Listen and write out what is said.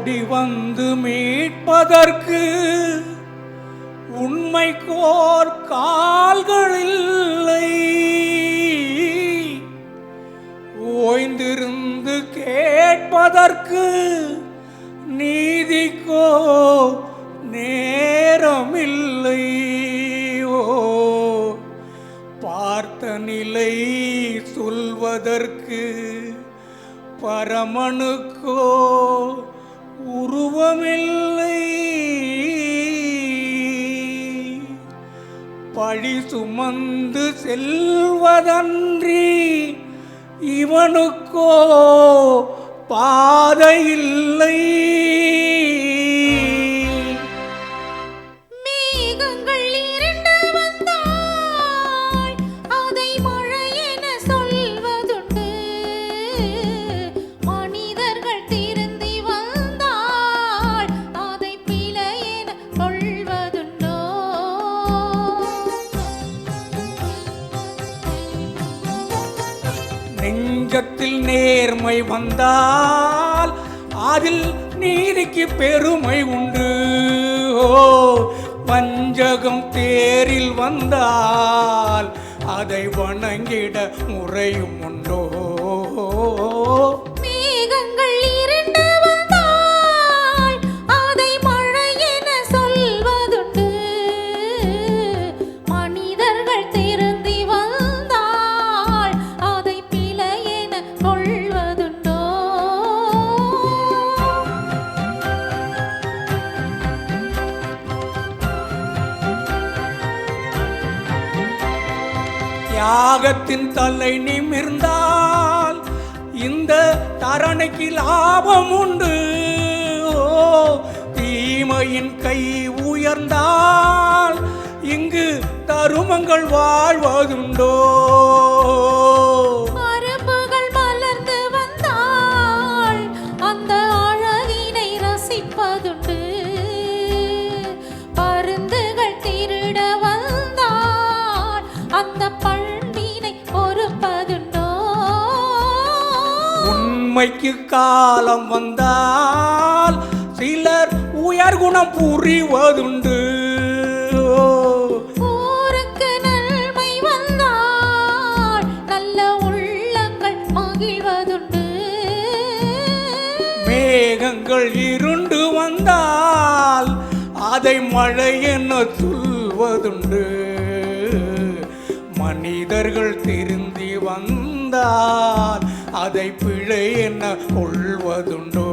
ஓடி வந்து மீட்பதற்கு உண்மைக்கோர் கால்கள் இல்லை. ஓய்ந்திருந்து கேட்பதற்கு நீதிக்கோ நேரமில்லை. ஓ பார்த்த நிலை சொல்வதற்கு பரமனுக்கோ உருவமில்லை. பழி சுமந்து செல்வதன்றி இவனுக்கோ பாதை இல்லை. மேகங்கள் இரண்டு வந்தால் அதை மழை என சொல்வதுண்டு. மனிதர்கள் திருந்தி வந்தால் அதை பிழை என சொல்வதுண்டோ? நெஞ்சத்தில் நேர்மை வந்தால் அதில் நீதிக்கு பெருமை உண்டு. பஞ்சகம் தேரில் வந்தால் அதை வணங்கிட முறையும் உண்டோ? மேகங்கள் இரண்டு வந்தால் அதை மழை என சொல்வதுண்டு. மனிதர்கள் திருந்தி வந்தால் அதை பிழை என சொல்வதுண்டோ? தியாகத்தின் தலை நிமிர்ந்தால் இந்த தரணைக்கு லாபம் உண்டு. தீமையின் கை உயர்ந்தால் இங்கு தருமங்கள் வாழ்வதுண்டோ? அரும்புகள் மலர்ந்து வந்தால் அந்த அழகினை ரசிப்பதுண்டு. பருந்துகள் திருட வந்தால் அந்த பண்பினை பொறுப்பதுண்டோ? உண்மைக்கு காலம் வந்தால் சிலர் உயர்குணம் புரிவதுண்டு. ஊருக்கு நன்மை வந்தால் நல்ல உள்ளங்கள் மகிழ்வதுண்டு. மேகங்கள் இருண்டு வந்தால் அதை மழை என சொல்வதுண்டு. மனிதர்கள் திருந்தி வந்தால் அதை பிழை என கொள்வதுண்டோ?